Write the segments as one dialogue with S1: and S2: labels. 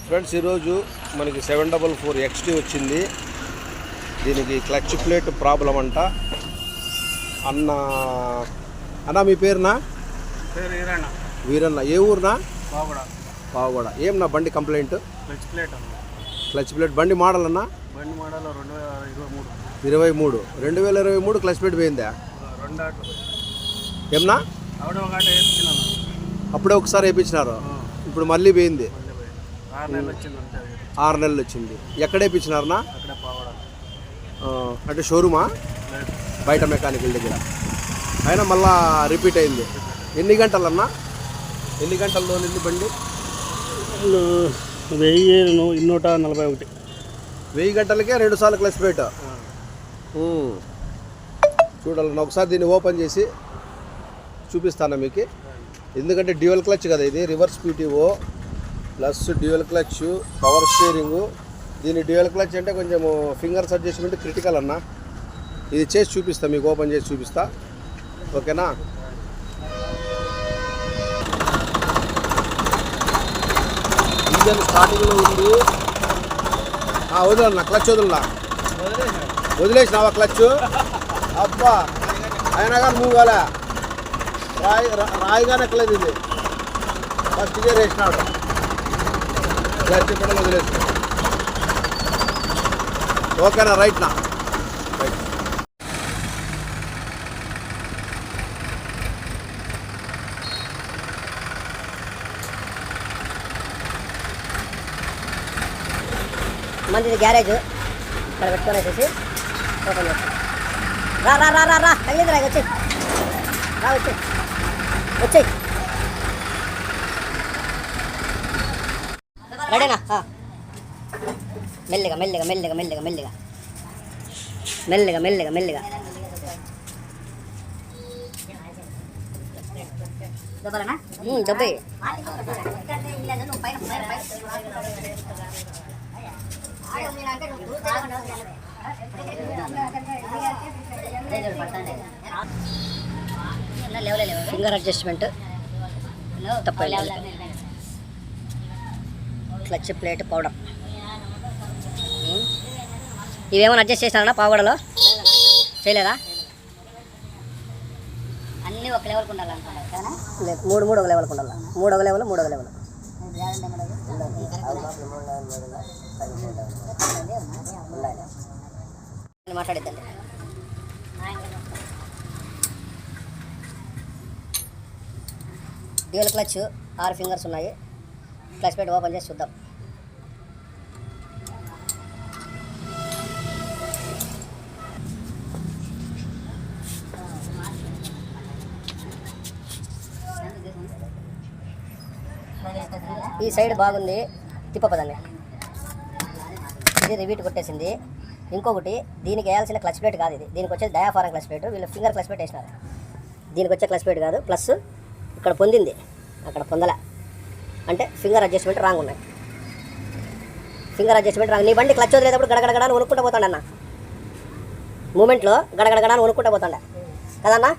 S1: Friends ఈరోజు మనకి 744 XT వచ్చింది. దీనికి క్లచ్ ప్లేట్ ప్రాబ్లం అంట. అన్న మీ పేరునా? వీరన్న. ఏ ఊరునా? పావుగూడ. ఏం నా బండి కంప్లైంట్? Clutch plate. బండి మోడల్ అన్న?
S2: బండి మోడల్
S1: 2023. 2023 క్లచ్ ప్లేట్ పోయిందా? ఏమన్నా అప్పుడే ఒకసారి వేయించినారు, ఇప్పుడు మళ్ళీ పోయింది. 6 నెలలు వచ్చింది. ఎక్కడ వేయించినారనా? అంటే షోరూమా? బయట మెకానికల్ దగ్గర. అయినా మళ్ళా రిపీట్ అయింది. ఎన్ని గంటలన్నా? ఎన్ని గంటల్లో నింది బండి?
S2: 1141.
S1: 1000 గంటలకే 2 సార్లు క్లచ్ ప్లేట్. చూడాలన్నా ఒకసారి దీన్ని ఓపెన్ చేసి చూపిస్తాను మీకు. ఎందుకంటే డ్యూయల్ క్లచ్ కదా ఇది. Reverse PTO plus dual clutch, power steering. దీని డ్యూయల్ క్లచ్ అంటే కొంచెం ఫింగర్స్ అడ్జస్ట్మెంట్ క్రిటికల్ అన్న. ఇది చేసి చూపిస్తా మీకు, ఓపెన్ చేసి చూపిస్తా. ఓకేనా? ఇంజన్ స్టార్టింగ్లో ఉంది. వదలన్నా, క్లచ్ వదలన్నా. వదిలేసినావా క్లచ్? అబ్బా, అయినా కానీ మూవ్ కాలే. రాయిగానే ఎక్కలేదు ఇది. ఫస్ట్ గేర్ వేసినాడు, క్లచ్ కూడా వదిలేసినాడు. ఓకేనా? రైట్నా? రైట్.
S3: మంది గ్యారేజ్ ఇక్కడ పెట్టుకునేసేసి ఓపెన్ చేస్తాం. రా రా రా రా రా తగిలింది. రా వచ్చి రా, వచ్చి వచ్చేయి. రెడీనా? మెల్లిగా మెల్లిగా మెల్లిగా మెల్లిగా మెల్లిగా మెల్లిగా మెల్లిగా మెల్లిగా డబ్బే. ఫింగర్ అడ్జస్ట్మెంట్ తప్పలేదు. క్లచ్ ప్లేట్ పౌడర్ ఇవేమైనా అడ్జస్ట్ చేసినారా పావుగడలో? చేయలేదా? అన్నీ ఒక లెవెల్కి ఉండాలనుకున్నాను. లేదు, మూడు ఒక లెవెల్కి ఉండాలి. మూడు ఒక లెవెల్, మూడు ఒక లెవెల్. మాట్లాడిద్దండి. డ్యూయల్ క్లచ్, 6 ఫింగర్స్ ఉన్నాయి. క్లచ్ ప్లేట్ ఓపెన్ చేసి చూద్దాం. ఈ సైడ్ బాగుంది, తిప్పపదండి. ఇది రివీట్ కొట్టేసింది. ఇంకొకటి, దీనికి వేయాల్సిన క్లచ్ ప్లేట్ కాదు ఇది. దీనికి వచ్చేది డయాఫారం క్లచ్ ప్లేట్. వీళ్ళు ఫింగర్ క్లచ్ ప్లేట్ వేసినారు. దీనికి వచ్చే క్లచ్ ప్లేట్ కాదు. ప్లస్ ఇక్కడ పొందింది, అక్కడ పొందలే. అంటే ఫింగర్ అడ్జస్ట్మెంట్ రాంగ్ ఉన్నాయి. Finger adjustment wrong. నీ బండి క్లచ్ వదిలేటప్పుడు గడగడగడాన్ని ఉనుక్కుంటూ పోతాడు అన్న. మూమెంట్లో గడగడగడాన్ని ఉనుక్కుంటూ పోతాడా కదన్నా?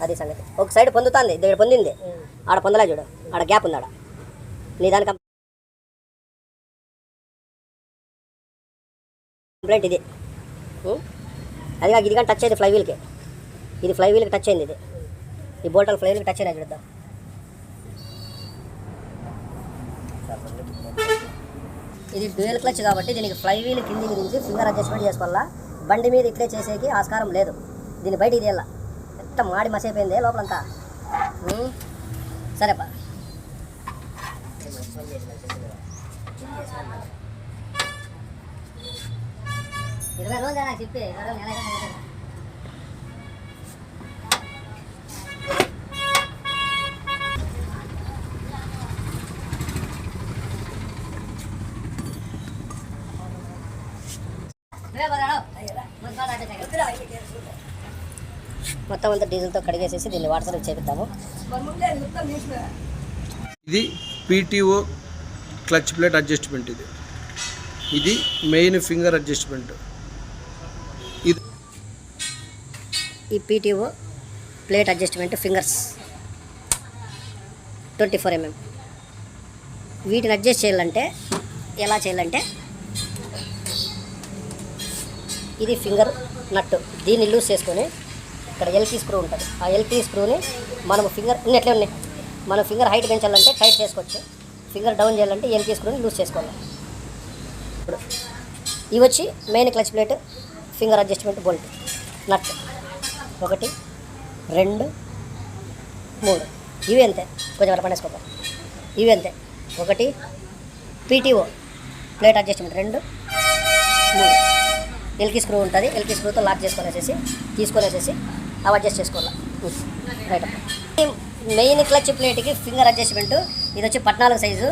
S3: అది సంగతి. ఒక సైడ్ పొందుతుంది, ఇక్కడ పొందింది. ఆడ పొందలే చూడు, ఆడ గ్యాప్ ఉంది. ఆడ నీ దానికి కంప్లైంట్ ఇది. అది కాక ఇది కానీ టచ్ అయింది ఫ్లైవీల్కి. ఇది ఫ్లైవీల్కి టచ్ అయింది. ఇది ఈ బోల్టాలు ఫ్లైవీల్కి టచ్ అయినా చూద్దాం. ఇది డ్యూయల్ క్లచ్ కాబట్టి దీనికి ఫ్లైవీల్ కిందికి దించి ఫింగర్ అడ్జస్ట్మెంట్ చేసుకోవాలా. బండి మీద ఇట్లే చేసేకి ఆస్కారం లేదు. దీన్ని బయట ఇది ఎంత మాడి మసైపోయింది లోపలంతా. సరేపా, 20 రోజులు నాకు చెప్పి 20 రోజులు నెల మొత్తం అంతా డీజిల్తో కడిగేసేసి దీన్ని వాటర్ చేపిద్దాము.
S1: ఇది PTO క్లచ్ ప్లేట్ అడ్జస్ట్మెంట్. ఇది మెయిన్ ఫింగర్ అడ్జస్ట్మెంట్. ఇది
S3: ఈ PTO plate adjustment fingers 24 mm. వీటిని అడ్జస్ట్ చేయాలంటే ఎలా చేయాలంటే ఇది ఫింగర్ నట్టు, దీన్ని లూజ్ చేసుకొని ఇక్కడ ఎల్కీ స్క్రూ ఉంటుంది. ఆ ఎల్కీ స్క్రూని మనం ఫింగర్ ఎట్లే ఉన్నాయి, మనం ఫింగర్ హైట్ పెంచాలంటే టైట్ చేసుకోవచ్చు, ఫింగర్ డౌన్ చేయాలంటే ఎల్కీ స్క్రూని లూజ్ చేసుకోవాలి. ఇప్పుడు ఇవి వచ్చి main clutch plate, finger adjustment bolt, nut 1 2 3 ఇవి అంతే. కొంచెం అలా పండేసుకోక ఇవి అంతే. 1 పీటీఓ ప్లేట్ అడ్జస్ట్మెంట్ 2 3 ఎల్కీ స్క్రూ ఉంటుంది. ఎల్కీ స్క్రూతో లాక్ తీసుకొనేసేసి అవి అడ్జస్ట్ చేసుకోవాలి. రైట్. మెయిన్ క్లచ్ ప్లేట్కి ఫింగర్ అడ్జస్ట్మెంట్ ఇది వచ్చి 14 సైజు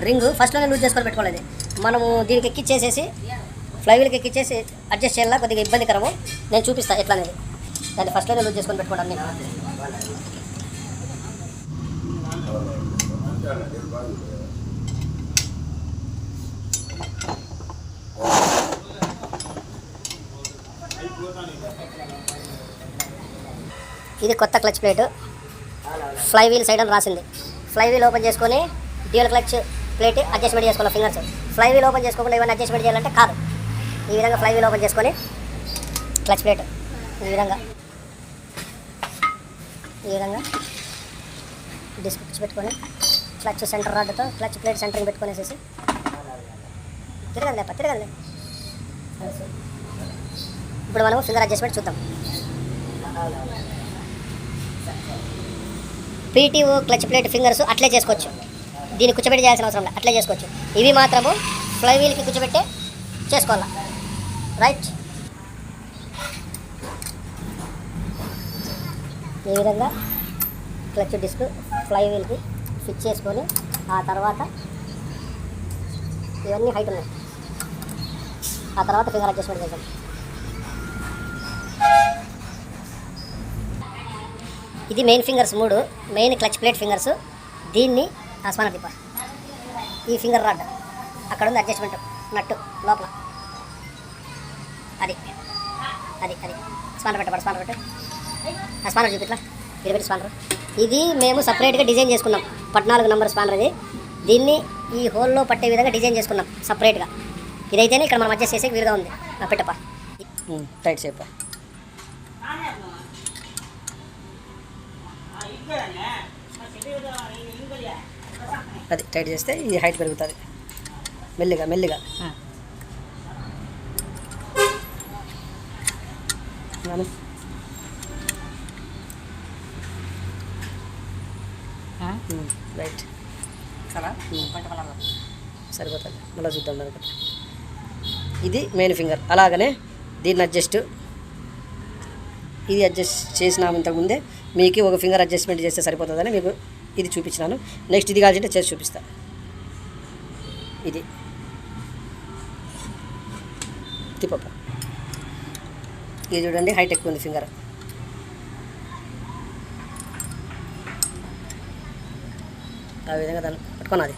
S3: రింగు. ఫస్ట్లోనే లూజ్ చేసుకొని పెట్టుకోలేదు. మనము దీనికి ఎక్కిచ్చేసేసి ఫ్లైవీల్కి ఎక్కిచ్చేసి అడ్జస్ట్ చేయాలా, కొద్దిగా ఇబ్బందికరము. నేను చూపిస్తాను ఎట్లా అనేది. దాన్ని ఫస్ట్లోనే లూజ్ చేసుకొని పెట్టుకోవడం నేను. ఇది కొత్త clutch plate, flywheel side అని రాసింది. ఫ్లై వీల్ ఓపెన్ చేసుకొని డ్యూయల్ క్లచ్ ప్లేట్ అడ్జస్ట్మెంట్ చేసుకోవాలి ఫింగర్స్. ఫ్లై వీల్ ఓపెన్ చేసుకోకుండా ఏమైనా అడ్జస్ట్మెంట్ చేయాలంటే కాదు. ఈ విధంగా ఫ్లై వీల్ ఓపెన్ చేసుకొని క్లచ్ ప్లేట్ ఈ విధంగా డిస్క్ పెట్టుకొని క్లచ్ సెంటర్ రాడ్తో క్లచ్ ప్లేట్ సెంటరింగ్ పెట్టుకొనేసేసి తిరగలే. ఇప్పుడు మనము ఫింగర్ అడ్జస్ట్మెంట్ చూద్దాం. పీటీఓ క్లచ్ ప్లేట్ ఫింగర్స్ అట్లే చేసుకోవచ్చు, దీన్ని కూర్చోబెట్టి చేయాల్సిన అవసరం లేదు, అట్లే చేసుకోవచ్చు. ఇవి మాత్రము ఫ్లై వీల్కి కూర్చోబెట్టే చేసుకోవాలా. రైట్. ఈ విధంగా క్లచ్ డిస్క్ ఫ్లై వీల్కి ఫిక్స్ చేసుకొని ఆ తర్వాత ఇవన్నీ హైట్ ఉన్నాయి. ఆ తర్వాత ఫింగర్ అడ్జస్ట్మెంట్ చేద్దాం. ఇది main fingers 3 main clutch plate fingers. దీన్ని స్పానర్ తిప్ప, ఈ ఫింగర్ రాడ్ అక్కడ ఉంది అడ్జస్ట్మెంట్ నట్టు లోపల, అది స్పానర్ పెట్ట స్పానర్ చూపిట్లా ఇది పెట్టి స్పానర్. ఇది మేము సపరేట్గా డిజైన్ చేసుకున్నాం. 14 నెంబర్ స్పానర్ ఇది. దీన్ని ఈ హోల్లో పట్టే విధంగా డిజైన్ చేసుకున్నాం సపరేట్గా. ఇదైతేనే ఇక్కడ మనం అడ్జస్ట్ చేసే వీలుగా ఉంది. పెట్టప్ప టైట్ షేప్. అది టైట్ చేస్తే ఈ హైట్ పెరుగుతుంది మెల్లిగా. రైట్. సరిపోతుంది. మళ్ళీ చూద్దాం దానికి. ఇది మెయిన్ ఫింగర్. అలాగనే దీన్ని ఇది అడ్జస్ట్ చేసినాము ఇంతకుముందే. మీకు ఒక ఫింగర్ అడ్జస్ట్మెంట్ చేస్తే సరిపోతుందని మీకు ఇది చూపించినాను. నెక్స్ట్ ఇది కావాలంటే చేసి చూపిస్తాను. ఇది తిప్ప, ఇది చూడండి హైట్ ఎక్కువ ఉంది ఫింగర్. ఆ విధంగా దాన్ని పట్టుకున్నది.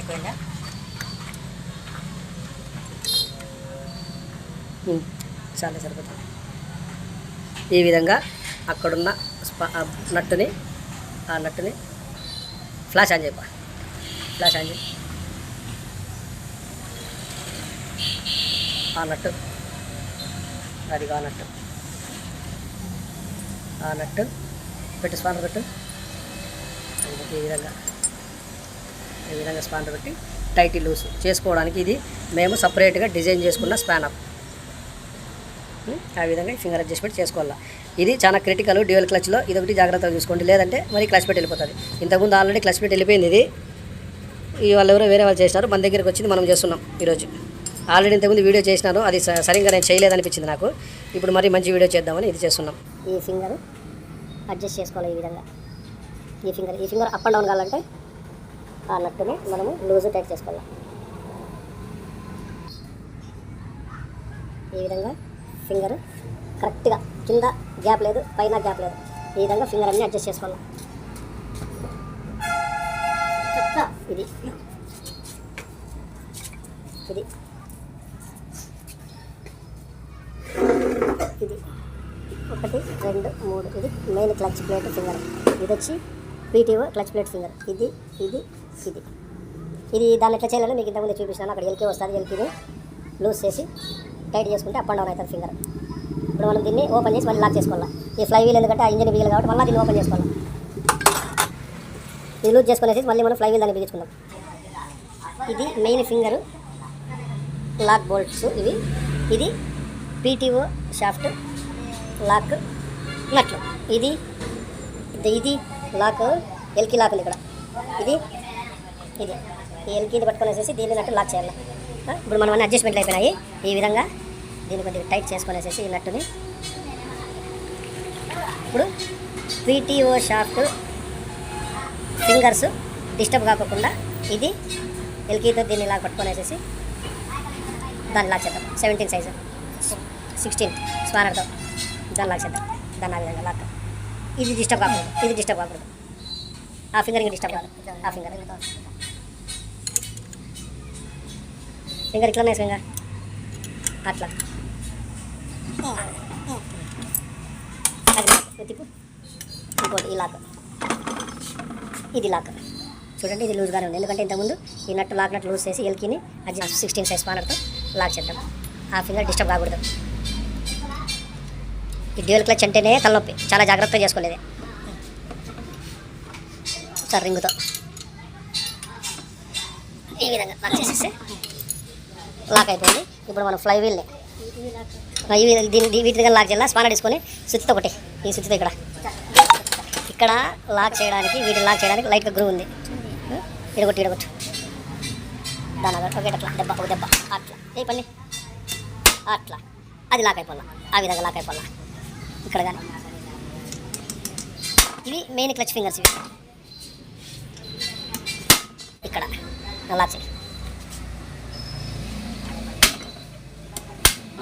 S3: ఎక్కువైందా? చాలా సరిపోతుంది. ఈ విధంగా అక్కడున్న నట్టుని ఫ్లాష్ ఆన్ చేయ. ఆ నట్టు అదిగా ఆ నట్టు పెట్టి స్పానర్ పెట్టు. ఈ విధంగా స్పానర్ పెట్టి టైట్ లూజ్ చేసుకోవడానికి ఇది మేము సపరేట్గా డిజైన్ చేసుకున్న స్పానర్. ఆ విధంగా ఫింగర్ అడ్జస్ట్మెంట్ చేసుకోవాలి. ఇది చాలా క్రిటికల్ డ్యూయల్ క్లచ్లో. ఇది ఒకటి జాగ్రత్తగా చూసుకోండి, లేదంటే మరి క్లచ్ పెట్టి వెళ్ళిపోతుంది. ఇంతకుముందు ఆల్రెడీ క్లచ్ పెట్టి వెళ్ళిపోయింది. ఇది వాళ్ళు ఎవరో వేరే వాళ్ళు చేసినారు, మన దగ్గరికి వచ్చింది, మనం చేస్తున్నాం ఈరోజు. ఆల్రెడీ ఇంతకుముందు వీడియో చేసినాను, అది సరిగ్గా నేను చేయలేదనిపించింది నాకు. ఇప్పుడు మరి మంచి వీడియో చేద్దామని ఇది చేస్తున్నాం. ఈ ఫింగర్ అడ్జస్ట్ చేసుకోవాలి. ఈ విధంగా ఈ ఫింగర్ అప్ అండ్ డౌన్ కావాలంటే ఆ నట్టుని మనము లూజ్ టైట్ చేసుకోవాలి. ఈ విధంగా ఫింగర్ కరెక్ట్గా కింద గ్యాప్ లేదు, పైన గ్యాప్ లేదు. ఈ విధంగా ఫింగర్ అన్నీ అడ్జస్ట్ చేసుకోవాలి. ఇది ఓకే. 1 2 3 ఇది మెయిన్ క్లచ్ ప్లేట్ ఫింగర్. ఇది వచ్చి పీటీఓ క్లచ్ ప్లేట్ ఫింగర్. ఇది దాన్ని ఎట్లా చేయాలని మీకు ఇంతకుముందు చూపిస్తాను. అక్కడ ఎల్కే వస్తుంది. ఎల్కేని లూజ్ చేసి టైట్ చేసుకుంటే అప్ అండ్ డౌన్ అవుతుంది ఫింగర్. ఇప్పుడు మనం దీన్ని ఓపెన్ చేసి మళ్ళీ లాక్ చేసుకోవాలి. ఈ ఫ్లై వీల్ ఎందుకంటే ఆ ఇంజన్ బిగిల్ కాబట్టి మళ్ళీ దీన్ని ఓపెన్ చేసుకోవాలి. ఇది లూజ్ చేసుకునేసి మళ్ళీ మనం ఫ్లై వీల్ దాన్ని బిగించుకుందాం. ఇది మెయిన్ ఫింగరు లాక్ బోల్ట్స్ ఇవి. ఇది పీటీఓ షాఫ్ట్ లాక్ నట్లు. ఇది లాక్ ఎల్కి లాక్ ఉంది ఇక్కడ. ఇది ఈ ఎల్కీని పట్టుకొనేసేసి దీన్ని నట్టు లాక్ చేయాలి. ఇప్పుడు మనం అన్ని అడ్జస్ట్మెంట్లు అయిపోయినాయి. ఈ విధంగా దీన్ని కొద్దిగా టైట్ చేసుకొనేసేసి ఈ నట్టుని ఇప్పుడు పీటీఓ షాఫ్ట్ ఫింగర్స్ డిస్టర్బ్ కాకుండా ఇది ఎల్కీతో దీన్ని ఇలా పట్టుకొనేసేసి దాన్ని లాక్ చేద్దాం. 17 సైజు 16 స్పానర్తో దాన్ని లాక్ చేద్దాం. దాన్ని ఆ విధంగా లాక్. ఇది డిస్టర్బ్ కాకూడదు. ఆ ఫింగర్ ఇంకా డిస్టర్బ్ కాదు. ఆ ఫింగర్ ఇట్లా వేసుకుంగా అట్లా అది తిప్పు. ఇంకోటి ఈ లాక్. ఇది లాక్ చూడండి. ఇది లూజ్గానే ఉంది ఎందుకంటే ఇంతకుముందు ఈ నట్టు లూజ్ చేసి ఎల్కీని అది 16 సైజ్ స్పానర్తో లాక్ చేద్దాం. ఆ ఫింగర్ డిస్టర్బ్ కాకూడదు. ఈ డ్యూయల్ క్లచ్ అంటేనే తలనొప్పి. చాలా జాగ్రత్తగా చేసుకోలేదు సార్. రింగుతో ఈ విధంగా లాక్ చేసేస్తే లాక్ అయిపోయింది. ఇప్పుడు మనం ఫ్లై వీల్ని వీటిగా లాక్ చేయాలి. స్పానర్ తీసుకొని స్విచ్తో ఒకటి ఈ స్విచ్తో ఇక్కడ లాక్ చేయడానికి వీటిని లాక్ చేయడానికి లైట్గా గ్రూ ఉంది. ఇడగొట్టు దాని ఒకే అట్లా ఒక దెబ్బ అట్లా ఏ పని అట్లా అది లాక్ అయిపోవాలా. ఆ విధంగా లాక్ అయిపోవాలా ఇక్కడ కానీ. ఇవి మెయిన్ క్లచ్ ఫింగర్స్. ఇవి ఇక్కడ లాక్ చేయి.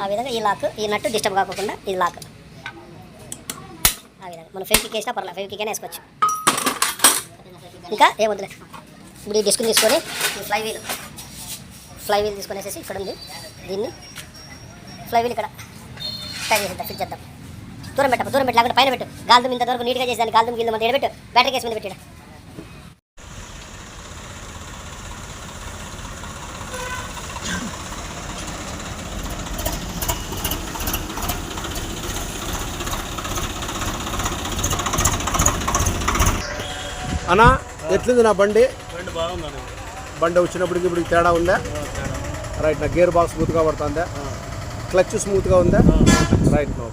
S3: ఆ విధంగా ఈ లాక్ ఈ నట్టు డిస్టర్బ్ కాకుండా ఇది లాక్. ఆ విధంగా మనం ఫెవిక్విక్ వేసినా పర్లేదు. ఫెవిక్విక్ అయినా వేసుకోవచ్చు. ఇంకా ఏమొద్దులే. ఇప్పుడు ఈ డిస్క్ని తీసుకొని ఈ ఫ్లై వీల్ తీసుకొనేసేసి ఇక్కడ ఉంది. దీన్ని ఫ్లై వీల్ ఇక్కడ టైట్ చేసేద్దాం. ఫిట్ చేద్దాం. దూరం పెట్టలేకుండా పైన పెట్టు. గాల్దుమ్ ఇంతవరకు నీట్గా చేసేదాన్ని గాల్దుమ్ గిల్దు మన పెట్టు. బ్యాటరీ కేసు మీద పెట్టాడు.
S1: అన్నా ఎట్లుంది నా బండి
S2: బాగుందండి.
S1: బండి వచ్చినప్పటికి ఇప్పుడు తేడా ఉందా? రైట్. నా గేర్ బాక్స్ స్మూత్గా పడుతుందా? క్లచ్ స్మూత్గా ఉందా? రైట్. నో.